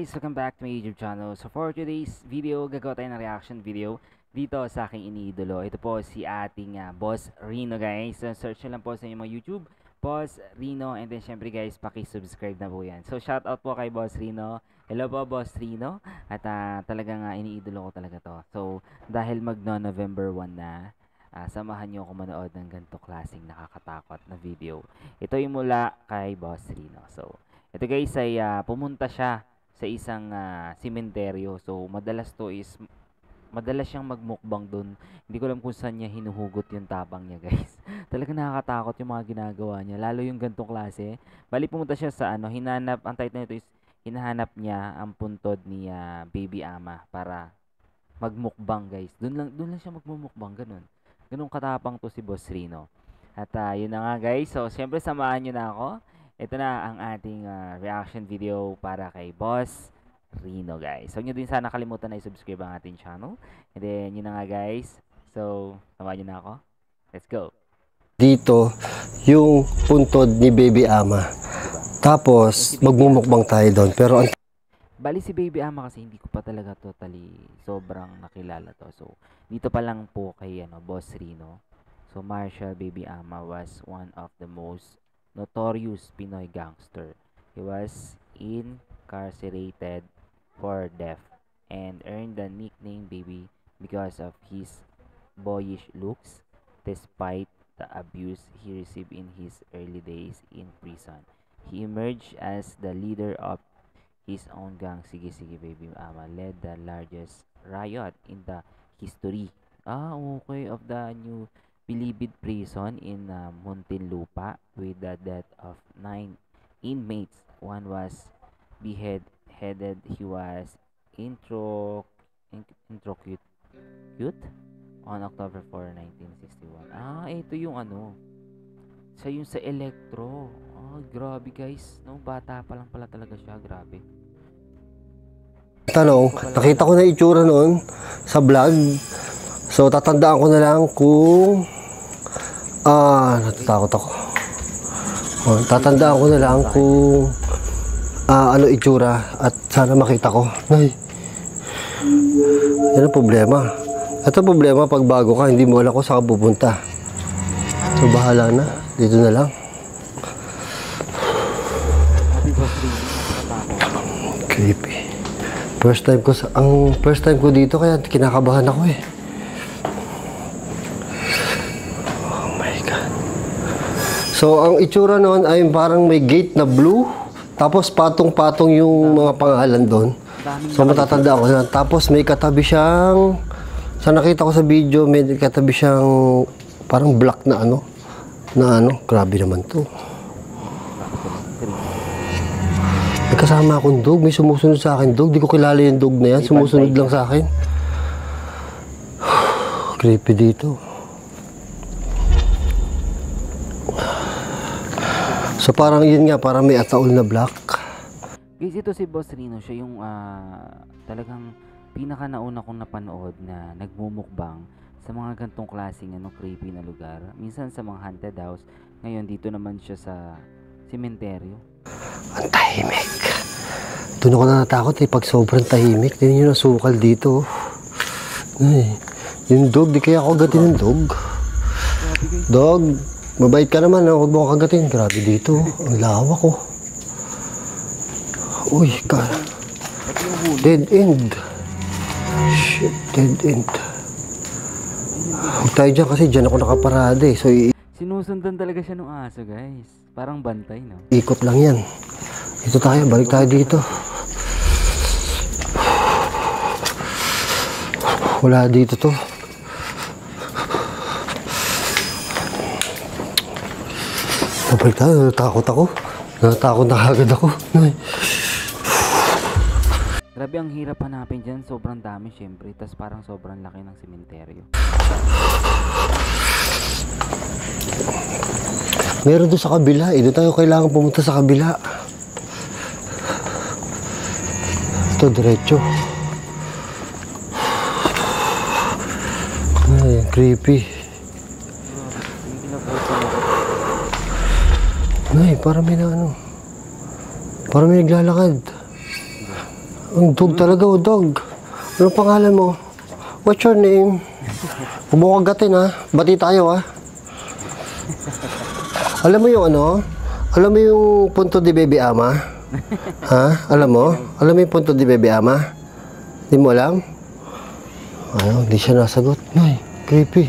guys, welcome back to my YouTube channel. So for today's video, gagawa tayo ng reaction video dito sa aking iniidolo. Ito po si ating Boss Rino, guys. So search nyo lang po sa inyong mga YouTube, Boss Rino, and then syempre guys, paki-subscribe na po yan. So shout out po kay Boss Rino. Hello po Boss Rino. At talagang iniidolo ko talaga to. So dahil magno-November 1 na, samahan nyo ako manood ng ganito klaseng nakakatakot na video. Ito yung mula kay Boss Rino. So ito guys ay pumunta siya sa isang sementeryo. So madalas siyang magmukbang doon. Hindi ko alam kung saan niya hinuhugot yung tapang niya, guys. Talagang nakakatakot yung mga ginagawa niya, lalo yung gantong klase. Bali pumunta siya sa hinanap, ang title nito is hinahanap niya ang puntod ni Baby Ama para magmukbang, guys. Doon lang siya magmumukbang, ganun katapang to si Boss Rino. At yun na nga, guys. So syempre samahan niyo na ako. Ito na ang ating reaction video para kay Boss Rino, guys. Huwag nyo din sana kalimutan na i-subscribe ang ating channel. And then, yun na nga, guys. So, samahan nyo na ako. Let's go. Dito, yung puntod ni Baby Ama. Tapos, magmumukbang tayo doon. Pero, bali si Baby Ama kasi hindi ko pa talaga totally sobrang nakilala to. So, dito pa lang po kay Boss Rino. So, Marshall Baby Ama was one of the most notorious Pinoy gangster. He was incarcerated for theft and earned the nickname Baby because of his boyish looks despite the abuse he received in his early days in prison. He emerged as the leader of his own gang. Sige Sige Baby Ama led the largest riot in the history of the new Bilibid prison in Muntinlupa with the death of 9 inmates. One was beheaded. He was electrocuted on October 4, 1961. Ito yung siya yung sa Electro. Grabe guys. No, bata pa lang pala talaga siya. Grabe. Tanong, nakita ko na itsura noon sa vlog. So, tatandaan ko na lang kung natatakot ako. Tatandaan ko na lang kung ano itsura at sana makita ko. Ay, yan ang problema. Ito problema pag bago ka, hindi mo alam kung saan ka pupunta. So, bahala na. Dito na lang. Creepy. First time ko dito kaya kinakabahan ako eh. So, ang itsura noon ay parang may gate na blue. Tapos, patong-patong yung mga pangalan doon. So, matatanda ko na. Tapos, may katabi siyang, sa nakita ko sa video, may katabi siyang parang black na grabe naman to. May kasama akong dog. May sumusunod sa akin dog. Di ko kilala yung dog na yan. Sumusunod lang sa akin. Creepy dito. So parang yun nga, parang may ataol na black. Guys, ito si Boss Rino, siya yung talagang pinaka nauna kong napanood na nagmumukbang sa mga gantong klaseng creepy na lugar. Minsan sa mga haunted house, ngayon dito naman siya sa sementeryo. Ang tahimik. Doon ako natakot pag sobrang tahimik. Tingnan nyo na sukal dito. Ay, yung dog, di kaya ako agatin ng dog. Dog, mabait ka naman, huwag mo kagatin. Grabe dito, ang lawak ko. Uy, dead end. Shit, dead end. Huwag tayo dyan kasi dyan ako nakaparada eh. So, sinusundan talaga siya ng aso, guys. Parang bantay, no? Ikot lang yan. Dito tayo, balik tayo dito. Wala dito to. Balik tayo, natakot ako. Natakot na agad ako. Ay. Grabe, ang hirap hanapin dyan. Sobrang dami, syempre. Tapos parang sobrang laki ng sementeryo. Meron doon sa kabila. Doon tayo kailangan pumunta sa kabila. Ito, diretso. Ay, creepy. Ay, parang may parang may naglalakad. Ang dog talaga, oh, dog. Anong pangalan mo? What's your name? Huwag mo kagatin, ha? Bati tayo, ha? Alam mo yung ano? Alam mo yung punto de Bebe Ama? Ha? Alam mo? Alam mo yung punto de Bebe Ama? Hindi mo alam? Ano? Hindi siya nasagot. Ay, creepy.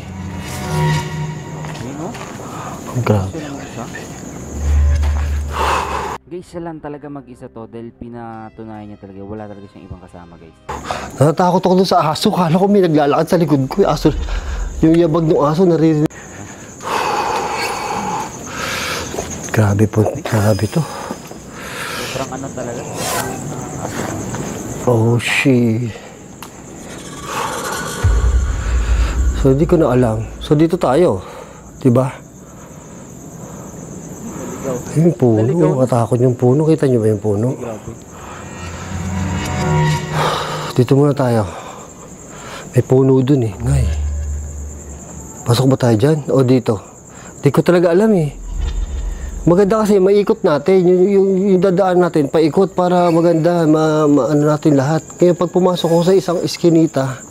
Grabe. Guys, siya lang talaga mag-isa to dahil pinatunayan niya talaga. Wala talaga siyang ibang kasama, guys. Natatakot ako dun sa aso. Kala ko may naglalakad sa likod ko. Yung aso, yung yabag ng aso, naririnig. Grabe po. Grabe to. Sobrang ano talaga. Oh, shit. So, hindi ko na alam. So, dito tayo. Diba? Yung puno. Matakot yung puno. Kita nyo ba yung puno? Dito muna tayo. May puno dun eh. Ngay. Pasok ba tayo dyan? O dito? Hindi ko talaga alam eh. Maganda kasi maikot natin. Yung dadaan natin, paikot para maganda. Ano natin lahat. Kaya pag pumasok ko sa isang iskinita,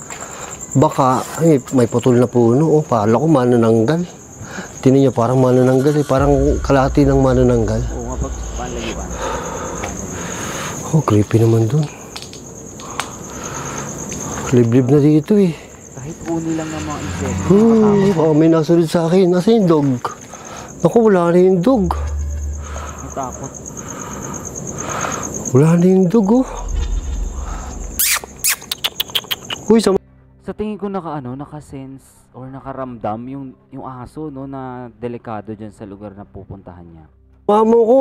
baka, ay, may putol na puno. O, pala ko manananggal. Tinan niyo, parang manananggal eh. Parang kalahati ng manananggal. Oo nga, pag panlayuan. Oh, creepy naman dun. Liblib na dito eh. Kahit uni lang ng mga insekto. Oh, may nasunod sa akin. Nasa yung dog? Naku, wala na yung dog. Natakot. Wala na yung dog, oh. Uy, Sa tingin ko naka-sense or nakaramdam yung aso, no, na delikado dyan sa lugar na pupuntahan niya. mamo ko.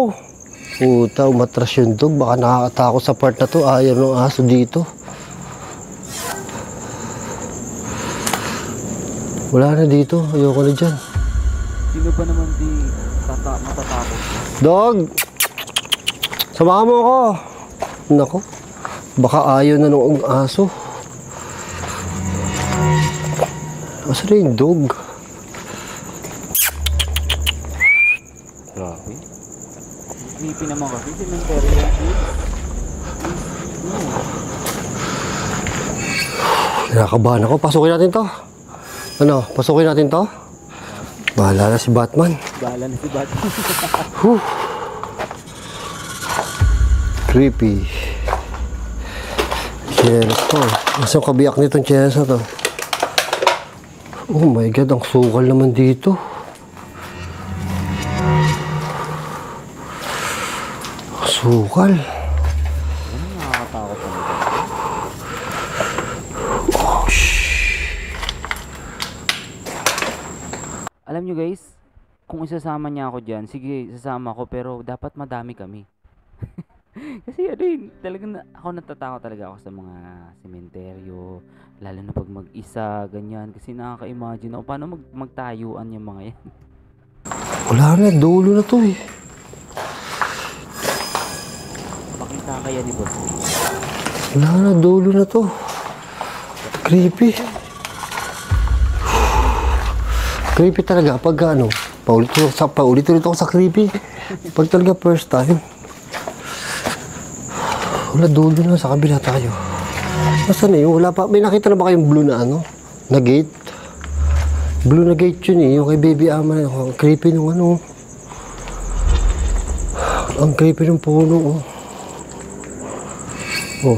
Puta, umatras yung dog. Baka nakakatakot sa part na to. Ayaw ng aso dito. Wala na dito. Ayoko na dyan. Sino ba naman di matatakot? Dog! Samahan mo ako. Nako. Baka ayaw na ng aso. Asa na yung dog? Grabe. Creepy naman kasi. Cemetery yan. Kinakabahan ako. Pasukin natin to. Ano? Pasukin natin to? Bahala na si Batman. Bahala na si Batman. Creepy. Cheers to. Masang kabiyak nitong cheers na to. Oh my God, ang sukal naman dito. Sukal. Ano nakakatakot naman? Oh, shh. Alam nyo guys, kung isasama niya ako dyan, sige, sasama ako, pero dapat madami kami. Kasi talagang ako natatakot talaga ako sa mga sementeryo, lalo na pag mag-isa, ganyan. Kasi nakaka-imagine ako, paano magtayuan yung mga yan. Wala na, dulo na to eh. Pakita kaya ni Boss. Wala na, dulo na to. Creepy. Creepy talaga pag ano, paulit-ulit ako sa creepy. Pag talaga first time. Wala, dulo na, sa kabila tayo. Nasaan na yun? Wala pa. May nakita na ba kayong blue na ano? Na gate? Blue na gate yun eh. Yung kay Baby Ama. Ang creepy nung ano. Ang creepy ng puno. Oh.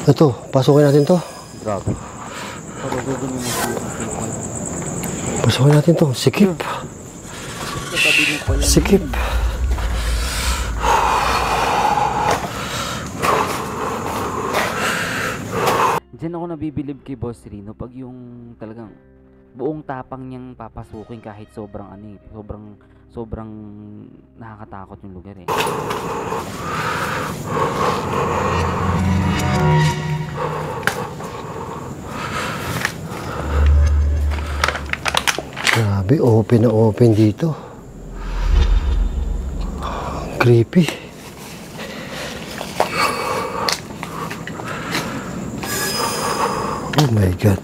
Ito, pasukin natin to. Grabe. Pasukin natin to. Sikip. Sikip. Diyan ako nabibilib kay Boss Rino pag yung talagang buong tapang niyang papasukin kahit sobrang sobrang nakakatakot yung lugar eh. Grabe, open na open dito. Creepy. Oh my God.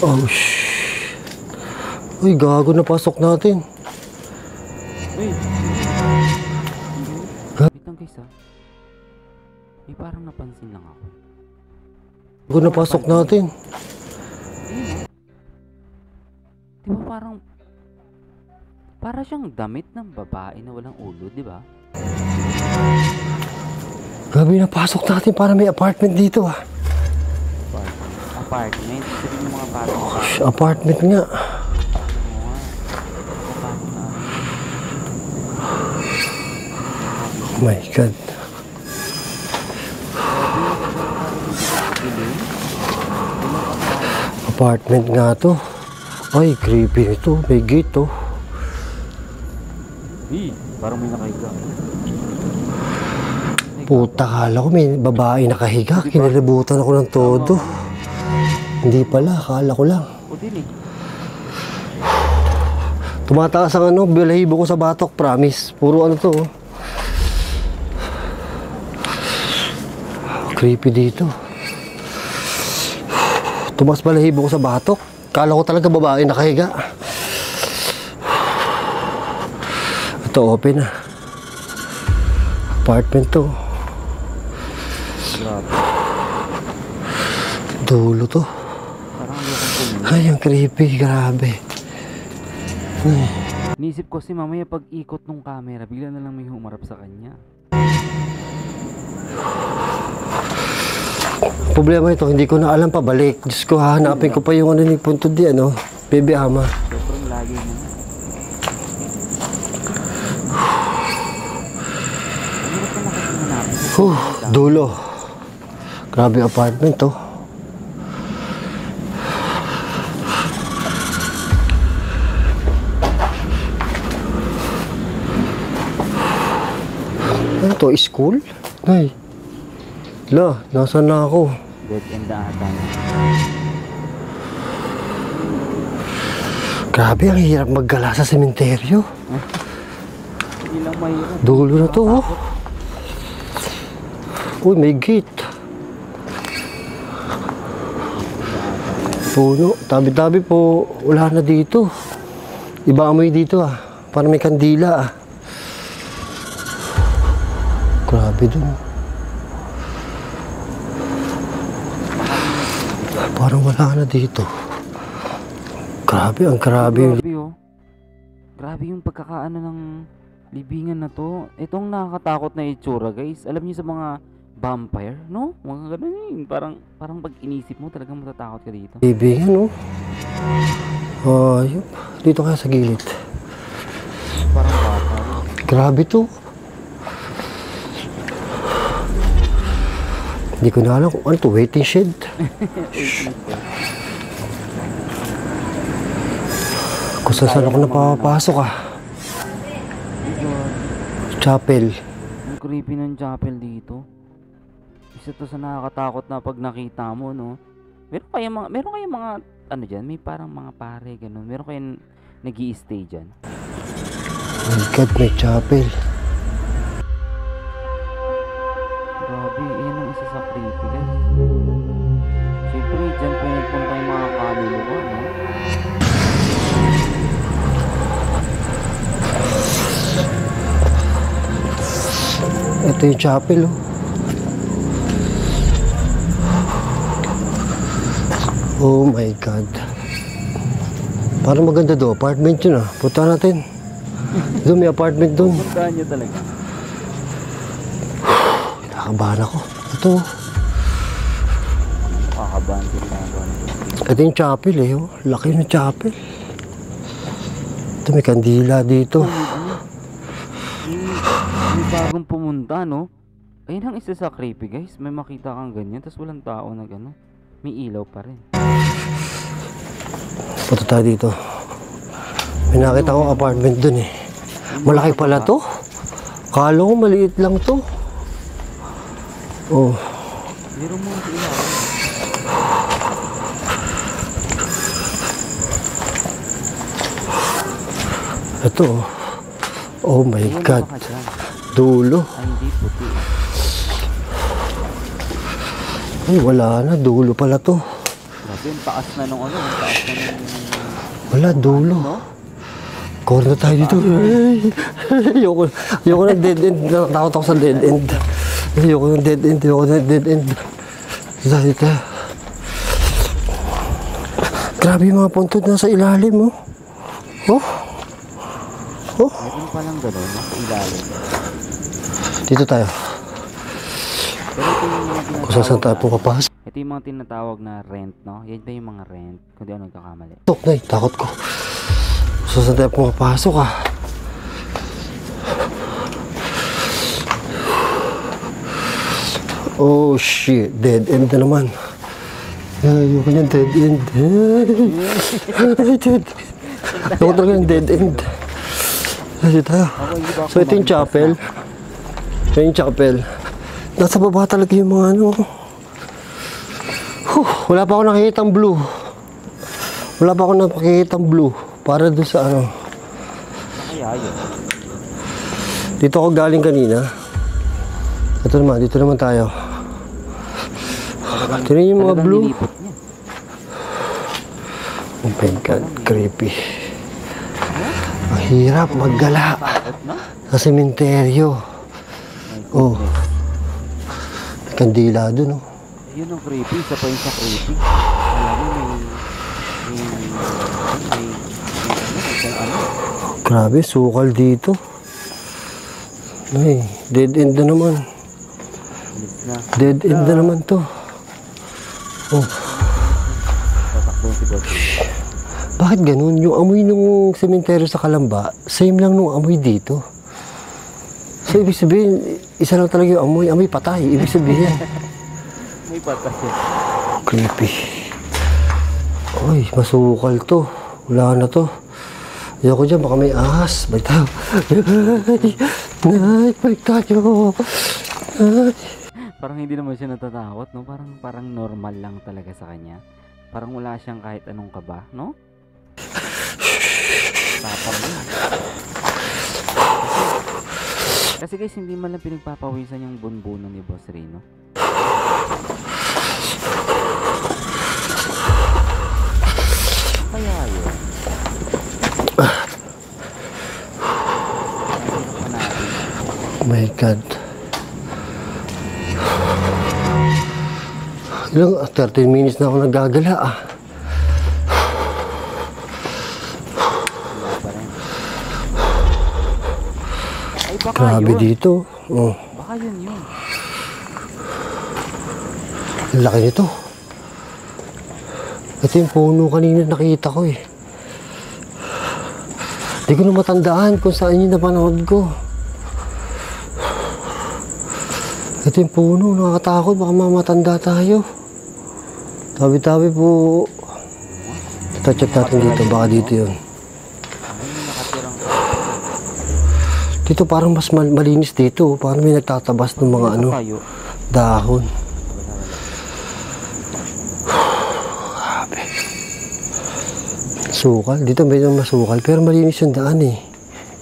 Oh, shh. Uy, gago na pasok natin. Uy! Wait lang guys ha. May parang napansin lang ako. Gago na pasok natin. Di ba parang... Para siyang damit ng babae na walang ulo, di ba? Gabi na pasok natin para may apartment dito ah. Apartment? Sabihin yung mga parang... Shh, apartment nga. Oh my God. Apartment nga to. Ay, creepy ito. May gate to. Parang may nakahiga. Puta, kala ko may babae nakahiga. Kinalibutan ako ng todo. Hindi pala, kala ko lang. O din eh. Tumataas ang ano, balahibo ko sa batok, promise. Puro ano to. Creepy dito. Tumas balahibo ko sa batok. Kala ko talaga babae nakahiga. Ito, open na. Apartment to. Grabe. Dulo to. Parang ayokong pumunta. Ay, ang creepy. Grabe. Ay. Nisip ko si mamaya pag ikot ng camera, bigla na lang may humarap sa kanya. Problema ito, hindi ko na alam pabalik. Diyos ko, hahanapin ko pa yung ano ni Punto di, ano, Baby Ama. Sobrang lagi mo. Dulo. Grabe apartment to. Ano to, school? Ay. La, nasaan na ako? Dead end na ata. Grabe, ang hirap maggala sa sementeryo. Hindi lang mahirap. Dulo na to, oh. Uy, may gate. Puno. Tabi-tabi po. Wala na dito. Iba amoy dito ah. Parang may kandila ah. Grabe dun. Parang wala na dito. Grabe, ang grabe. Grabe oh. Grabe yung pagkakaano ng libingan na to. Itong nakakatakot na itsura guys. Alam niyo sa mga vampire, no? Mga ganun yun. Parang pag inisip mo, talagang matatakot ka dito. Libingan, oh. Ayop. Dito kaya sa gilid. Parang bata. Grabe to. Hindi ko na alam kung ano to. Waiting shed. Kung saan ako napapasok ah. Chapel. Ang creepy ng chapel dito. Isa to sa nakakatakot na pag nakita mo, no? Meron kayong mga ano diyan, may parang mga pare ganun. Meron kayong nag-i-stay diyan. Oh my God, may chapel. Grabe, yan ang isa sa creepy guys. Siyempre, dyan pumupunta yung mga kaluluwa, no? Ito yung chapel, oh. Oh my God. Parang maganda do. Apartment yun ah. Punta natin. Doon may apartment doon. Puntahan nyo talaga. Nakakabahan ako. Ito. Kakabahan din na ako. Ito yung chapel eh. Oh. Laki ng chapel. Ito may kandila dito. May bagong pumunta, no? Ayun ang isa sa creepy guys. May makita kang ganyan, tapos walang tao na gano'n. May ilaw pa rin. Punta tayo dito. May nakita akong apartment dun eh. Malaki pala to. Kala ko maliit lang to. Oh. Meron mo ang ilaw. Ito oh. Oh my God. Dulo. Ay, hindi puti. Ay, wala na. Dulo pala to. Grabe, Grabe, ang taas na nung ano, ang taas na nung... Wala, dulo. No? Corner tayo dito. Ayoko ng dead end. Natakot ako sa dead end. Ayoko ng dead end. Dito. Grabe yung mga puntod nasa ilalim, oh. Oh. Meron palang gano'n, nasa ilalim. Dito tayo. Pero ito yung mga Kung saan tayo pumapas. Ito yung mga tinatawag na rent, no? Yan ba yung mga rent? Kung di ako nagkakamali. Takot ko. Kung saan tayo pumapasok, ah. Oh shit, dead end na naman. Ayoko niyan, dead end. Ayoko talaga yung dead end. Dito tayo. So ito yung chapel. Ito yung chapel. Nasa baba talaga yung mga ano. Wala pa ako nakikitang blue. Para doon sa ano. Kaya yun. Dito ako galing kanina. Dito naman tayo. Tignan yung mga blue. Oh my God, creepy. Ang hirap maggala sa sementeryo. Oh. May kandila dun, oh. Yun ang creepy, isa pa yung sa creepy. Alam mo, may Grabe, sukal dito. Ay, dead end na naman. Dead end na naman to. Oh. Bakit ganun? Yung amoy nung sementeryo sa Kalamba, same lang nung amoy dito. So, ibig sabihin, isa lang talaga yung amoy patay. Ibig sabihin. May patay. Creepy. Uy, masukal to. Wala na to. Ayoko dyan, baka may ahas. Balik tayo. Balik tayo. Parang hindi naman siya natatakot, no? Parang normal lang talaga sa kanya. Parang wala siyang kahit anong kaba, no? Tapang yun. Kasi guys, hindi man lang pinagpapawisan yung bunbuno ni Boss Rino. Kaya yun. Oh my God. Ilang 13 minutes na ako nagagala, ah. Wala pa rin. Ay, baka Grabe yun. dito. Oh. Baka yun. Ang laki nito. Ito yung puno kanina nakita ko, eh. Hindi ko na matandaan kung saan yung napanood ko. Ito yung puno, nakakatakot. Baka mamatanda tayo. Tabi-tabi po. Check natin dito. Baka dito yun. Dito parang mas malinis dito. Parang may nagtatabas ng mga ano, dahon. Grabe. Sukal. Dito medyo masukal. Pero malinis yung daan, eh.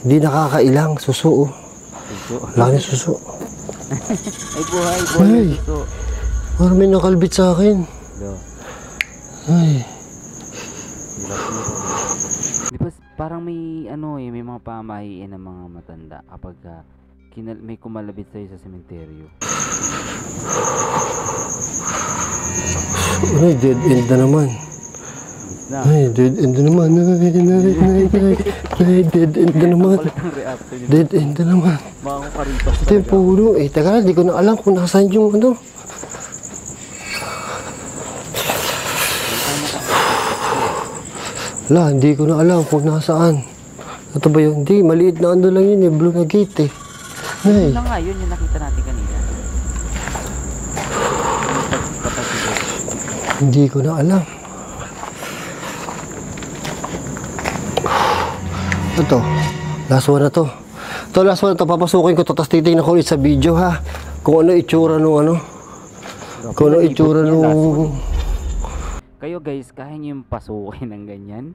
Hindi nakakailang. Suso, oh. Laki ng suso. Ay, buhay. Ay. Parang may nakalbit sa akin. Ay. Di ba parang may may mga pamahiin ng mga matanda kapag may kumalabit sa'yo sa sementeryo. Ay, dead end na naman. Ay, dead end na naman. Ay, dead end na naman. Dead end na naman. Ito yung puno. Teka, hindi ko na alam kung nasaan yung ano. Wala, hindi ko na alam kung nasaan. Ito ba yun? Hindi, maliit na ano lang yun, blue na gate, eh. Yun na nga, yun yung nakita natin kanina. Hindi ko na alam. Ito, last one na to. Ito, last one na to. Papasukin ko to, tapos titignan ko ulit sa video, ha. Kung ano itsura nung ano. Kung ano itsura nung... Kayo guys, kaya nyo yung pasukin ng ganyan?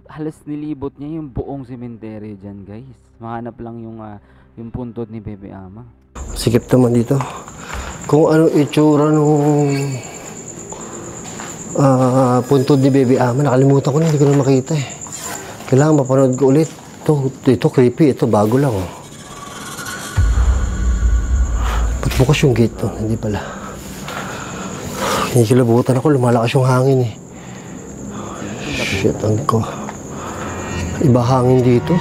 Halos nilibot niya yung buong sementeryo dyan guys. Mahanap lang yung puntod ni Bebe Ama. Sikip naman dito. Kung ano itsura nung... puntod ni Baby Ama. Nakalimutan ko na, hindi ko na makita eh. Kailangan mapanood ko ulit. Ito creepy. Ito bago lang oh. Ba't bukas yung gate to? Hindi pala. Kinikilabutan ako. Lumalakas yung hangin eh. Shit, ang ko. Iba hangin dito.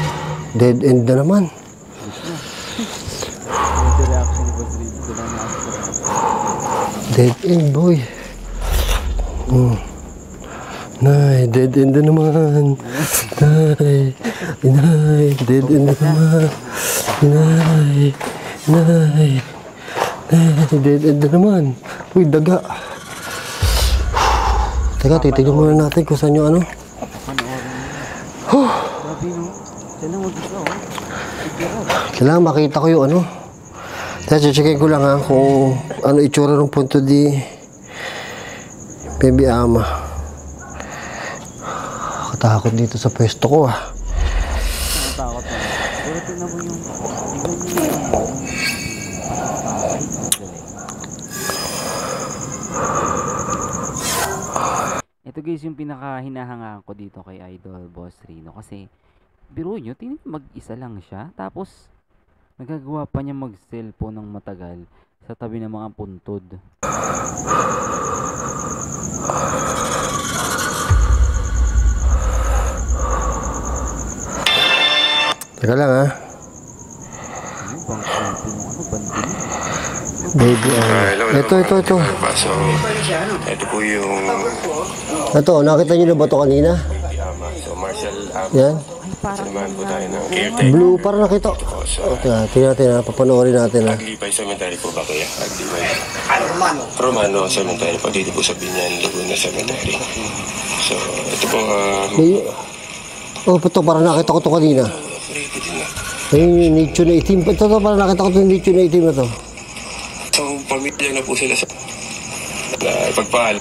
Dead end na naman. Dead end, boy. Nay, dead end na naman. Nay, dead end na naman. Nay, dead end na naman. Uy, daga. Teka, titignan muna natin kung saan yung ano. Kailangan makita ko yung ano. Kaya checkin ko lang ha kung ano itsura ng punto di Baby Ama. Katakot dito sa pwesto ko ah. Nakatakot na. Pero tingnan mo yung ito guys yung pinaka-hinahangaan ko dito kay Idol Boss Rino kasi biro nyo, tingnan mag-isa lang siya tapos nagagawa pa niya mag-cellphone ng matagal sa tabi ng mga puntod. Teka lang ha. Ano bang creepy mo? Ano bandin? Baby Ama. Ito. So, ito po yung Ito, nakita nyo na ba ito kanina? Ama. So, Marshall Yan. Ay parang Samahan po tayo ng caretaker. Blue, parang nakita. Tingnan natin ha. Papanoorin natin ha. Aglipay Cemetery po ba kaya? Aglipay. Romano Cemetery po. Dito po sa Binyan, Laguna Cemetery. So, ito po, Ito, parang nakita ko ito kanina. ready din na. Ayun yung nicho na itim. Ito, parang nakita ko ito yung nicho na itim na ito. So, pamilya na po sila sa pagpahal.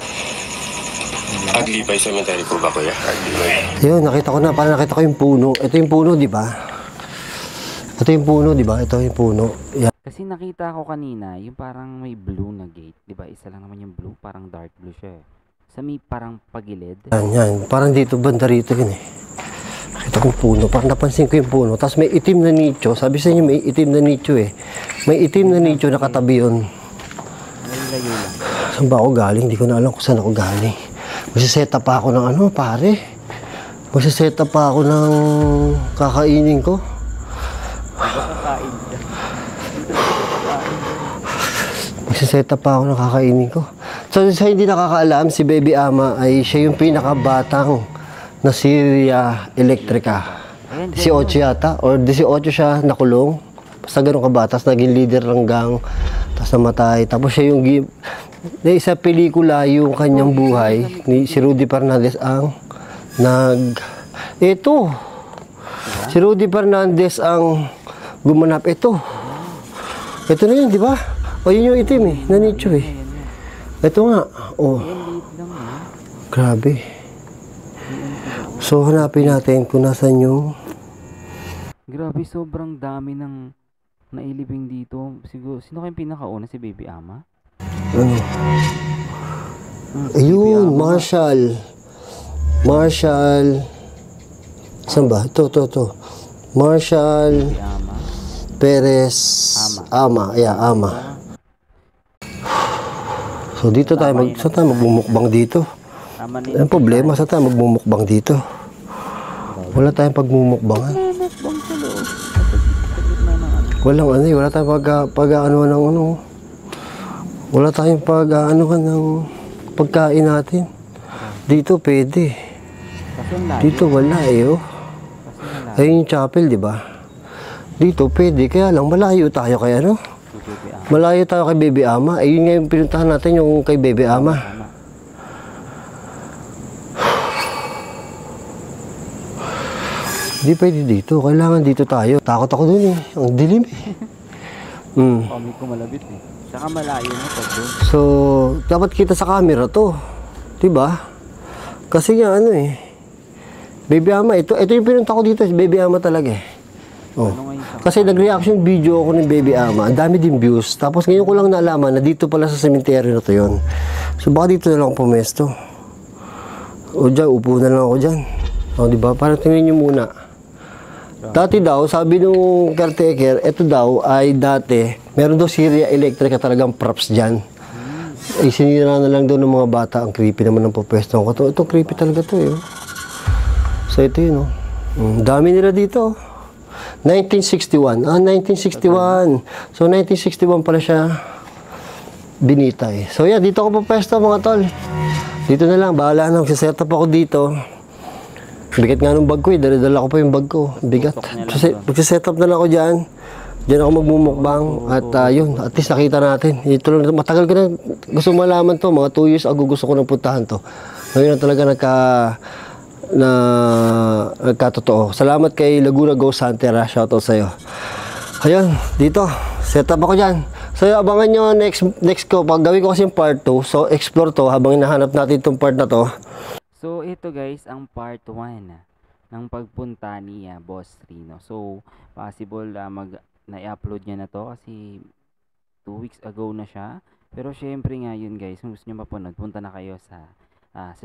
Aglipay Cemetery po ba kuya? Aglipay. Ayun, nakita ko na. Parang nakita ko yung puno. Ito yung puno, di ba? Ito yung puno, di ba? Ito yung puno. Yan. kasi nakita ko kanina yung parang may blue na gate, 'di ba? Isa lang naman yung blue, parang dark blue siya eh. Sa may parang pagilid. Yan. Parang dito, banda rito yun eh. Nakita ko yung puno. Parang napansin ko yung puno. Tapos may itim na nicho. Sabi sa inyo, may itim na nicho eh. May itim na nicho na katabi yun. Layo lang. Saan ba ako galing? Hindi ko na alam kung saan ako galing. Magsiseta pa ako ng ano, pare. Magsiseta pa ako ng kakainin ko. Kakain ka. Magsiseta pa ako ng kakainin ko. So, sa hindi nakakaalam, si Baby Ama ay siya yung pinakabatang na Syria Electrica. 18 yata, or 18 siya nakulong. Basta ganun kabatas, naging leader ng gang, tapos namatay. Tapos siya yung isa pelikula yung kanyang buhay ni si Rudy Fernandez ang si Rudy Fernandez ang gumanap ito na yun, di ba? O yun yung itim eh, na nicho eh. Ito nga, oh. Grabe. So hanapin natin kung nasan yung Grabe, sobrang dami ng nailibing dito. Siguro, sino kayong pinakauna? Si Baby Ama? ano. Ayun, Marshall. Saan ba? Ito. Marshall Baby Ama. Perez Ama. Yeah, Ama. So dito tayo, saan tayo magmumukbang dito? Tama ni Ang problema, saan tayo magmumukbang dito? Wala tayong pagmumukbangan. Mukbang sa loob. Sa gitna ng ano. Walang ano, wala tayong pag-ano ng ano. Wala tayong pag-ano ng pagkain natin. Dito pwede. Kasi ang layo. Dito wala eh, oh. Kasi ang layo. Ayun yung chapel, di ba? Dito pwede, kaya lang malayo tayo kay ano? Si Baby Ama. Malayo tayo kay Baby Ama. Ayun nga yung pinuntahan natin, yung kay Baby Ama. Tama. Hindi pwede dito. Kailangan dito tayo. Takot ako dun eh. Ang dilim eh. Kami ko malabit eh. Saka malayo na pag doon. So, dapat kita sa camera to. Diba? Kasi nga ano eh. Baby Ama, ito yung pinunta ko dito. Baby Ama talaga eh. Oh. Ano ngayon sa Kasi nag-reaction video ako ng Baby Ama. Ang dami din views. Tapos ngayon ko lang naalaman na dito pala sa cemetery na to yun. So, baka dito na lang pumesto. O dyan, upo na lang ako dyan. O, di ba? Parang tingnan nyo muna. Dati daw, sabi nung caretaker, ito daw ay dati, meron daw Syria Electric talagang props dyan. Ay, sinira na lang daw ng mga bata. Ang creepy naman ng pupwesto ko. Ito creepy talaga to eh. So, ito yun, oh. Dami nila dito. 1961. 1961. So, 1961 pala siya binitay. So, yan. Dito ako pupwesto, mga tol. Dito na lang. Bahala na. Magsiset up ako dito. Bigat nga nung bag ko eh. Dala ko pa yung bag ko. Bigat. Magsiset up na lang ako dyan. Diyan ako magmumukbang. At yun. At least nakita natin. Ito lang. Matagal ko na gusto malaman to. Mga 2 years ago gusto ko nang puntahan to. Ngayon na talaga nagkatotoo. Salamat kay Laguna Ghost Hunter. Shoutout sa'yo. Ayun. Dito. Set up ako dyan. So, abangan nyo next ko. Pag gawin ko kasi yung part 2. So, explore to habang hinahanap natin itong part na to. So, ito guys, ang part 1 ng pagpunta ni Boss Rino. So, possible na-upload niya na to kasi 2 weeks ago na siya. Pero syempre nga yun guys, kung gusto nyo mapanood, punta na kayo sa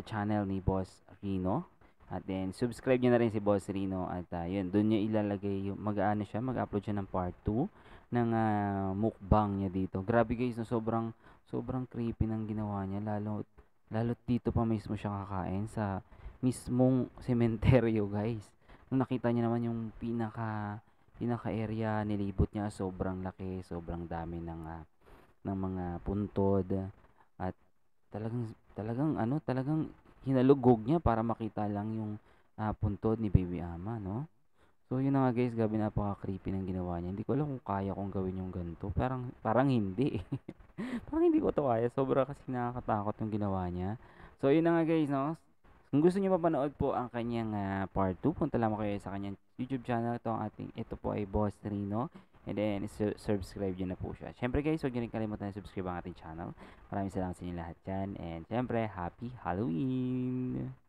channel ni Boss Rino. At then, subscribe nyo na rin si Boss Rino. At yun, doon nyo ilalagay, mag-upload siya ng part 2 ng mukbang niya dito. Grabe guys, no, sobrang creepy ng ginawa niya. Lalo dito pa mismo siya kakain sa mismong sementeryo guys. Nung nakita niya naman yung pinaka area nilibot niya, sobrang laki, sobrang dami ng mga puntod at talagang hinalugog niya para makita lang yung puntod ni Baby Ama, no? So yun na nga guys, gabi, napaka-creepy ng ginawa niya. Hindi ko alam kung kaya kong gawin yung ganito. Parang hindi. Parang hindi ko to kaya. Sobra kasi nakakatakot yung ginawa niya. So yun na nga guys, no? Kung gusto niyo mapanood po ang kanyang part 2, punta lang kayo sa kanyang YouTube channel. Ito po ay Boss Rino. And then, subscribe nyo na po siya. Siyempre guys, huwag nyo rin kalimutan na subscribe ang ating channel. Maraming salamat sa inyo lahat dyan. And siyempre, Happy Halloween!